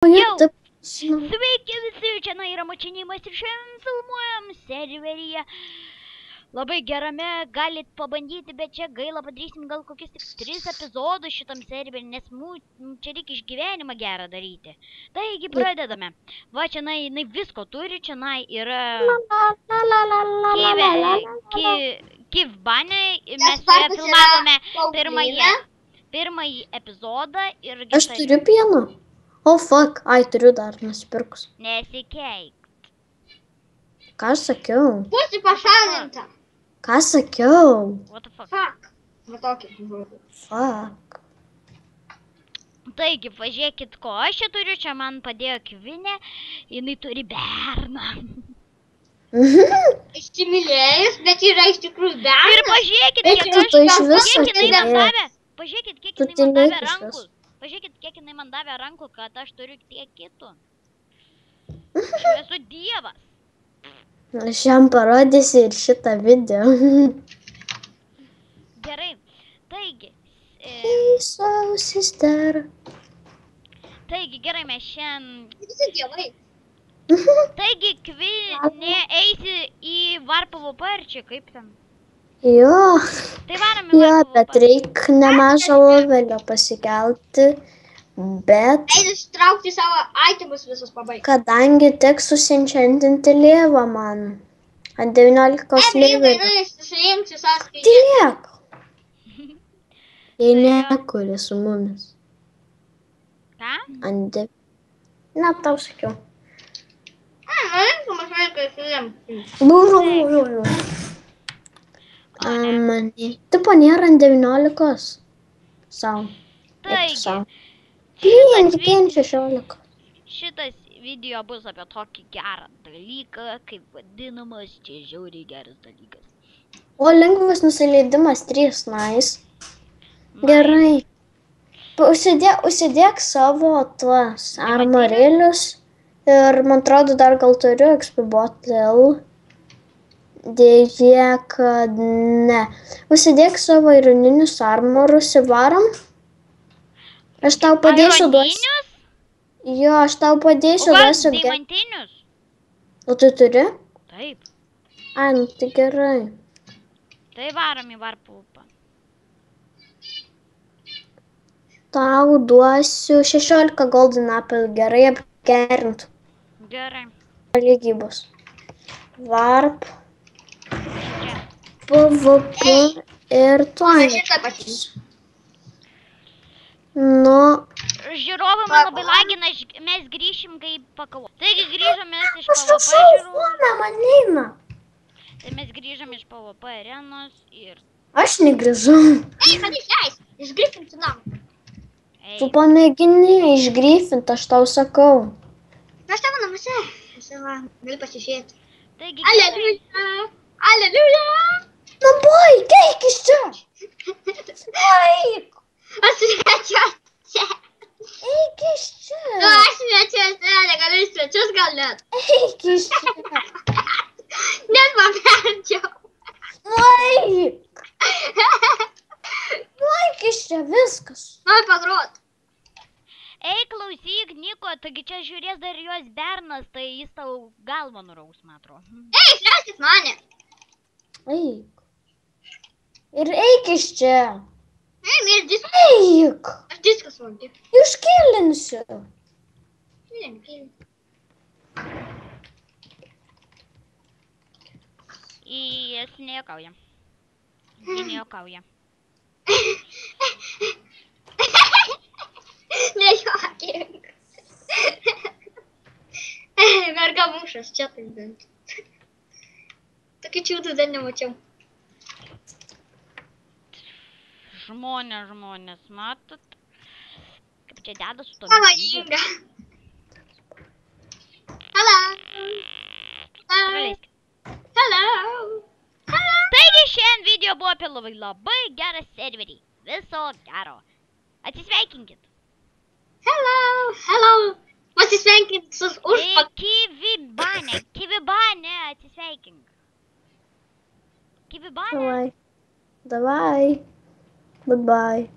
Jau, Žinau. sveiki visi, čia yra Močinimas ir šiandien filmuojam serveryje. Labai gerame, galit pabandyti, bet čia gaila padarysim gal kokius tik 3 epizodus šitam serverį, nes čia reikia išgyvenimą gerą daryti. Taigi pradedame. Va, čia jinai visko turi, čia yra Kivbanė, mes su ja filmavome pirmąjį epizodą ir... Aš turiu pieno. O, fuck. Ai, turiu dar nusipirkus. Nesikeik. Ką aš sakiau? Būsi pašalinta. Ką sakiau? What the fuck? Fuck. Va tokį žodį. Fuck. Taigi, pažiūrėkit, ko aš čia turiu, čia man padėjo Kvinė, jinai turi berną. Išsimylėjus, bet yra iš tikrųjų bernas. Ir pažiūrėkit, Eik kiek tu, aš... tu iš viso Kiek jinai man atėjai. davė, pažiūrėkit, kiek Tu jinai man davė tylėk iš rankų. viso. Pažiūrėkit, kiek jinai man davė rankų, kad aš turiu tiek kitų. Aš esu dievas. Aš jam parodysiu ir šitą video. Gerai, taigi... Hey, so sister. Taigi, gerai, mes šiandien... Visi dievai. Taigi, Kvinė eisi į VarPvP ar čia kaip ten? Jo. Tai varom į Jo, VarPvP. bet reikia nemažą levelio pasikelti. Bet Einu ištraukti savo itemus visus pabaigti. kadangi teks susienčendinti lievą man. Ant 19 levelio. Susiimsiu sąskaitę. Tiek. Jei nekuri su mumis. Ką? Ant de... Na, tau sakiau. Pamažai, kai susiimsiu. Būrų. Mane. Tipo nėra ant 19. Sau. Taigi, Vien 16. šitas video bus apie tokį gerą dalyką, kaip vadinamas, čia žiauriai geras dalykas. O lengvas nusileidimas 3, nice. Gerai. Užsidėk savo tuos armorėlius. Ir man atrodo dar gal turiu XP bottle. Dėje, kad ne. Užsidėk savo ironinius armorus į varom. Aš tau padėsiu duosiu. Ironinius? Jo, aš tau padėsiu O gal duosiu. deimantinius? O tu turi? Taip. Ai, nu tai gerai. Tai varom į VarPvP. Tau duosiu 16 golden apple, gerai apgerint Gerai. lygybos. Varp, Čia. PvP ir tuo. Šitą pasiimsiu. Nu, Žiūrovai man labai lagina, mes grįšim kaip pakavo. Taigi grįžom mes iš aš PvP rašau žiūrovų. foną, man neina. Tai mes grįžom iš PvP arenos ir... Aš negrįžau. Ei, man išleis. Išgrifinti namą. Tu pamėgini išgryfinti, aš tau sakau. Aš tavo namuose. Aš va, galiu pasižiūrėti. Taigi... Aleliuja. Aleliuja. Na, baik, eik iš čia. Baik, Aš svečiuose. eik iš čia. Aš svečiuose. Negaliu į svečius gal net. Eik iš čia. Net pamerčiau. Baik. Baik iš čia viskas. Noriu pagrot. Ei, klausyk, Niko, taigi čia žiūrės dar jos bernas, tai jis tau galvą nuraus, man atrodo. Ei, išleiskit mane. Eik. Ir eik iš čia. Ei, mir diskas. Eik. Aš diskas vangiu. Iškilinsiu. Jis nejuokauja. Ji nejuokauja. Nejuokink. Merga mušas, čia tai bent. Tokių čiūdų dar nemačiau. Žmonės, matot? Kaip čia deda su to Pavojinga. Hello. Hello. Praleisk. Hello. Hello. Taigi šiandien video buvo apie labai gerą serverį. Viso gero. Atsisveikinkit. Hello. Hello. Pasisveikint su užpak. Kivibane, atsisveikink. Kivibane. Давай. Давай. Goodbye.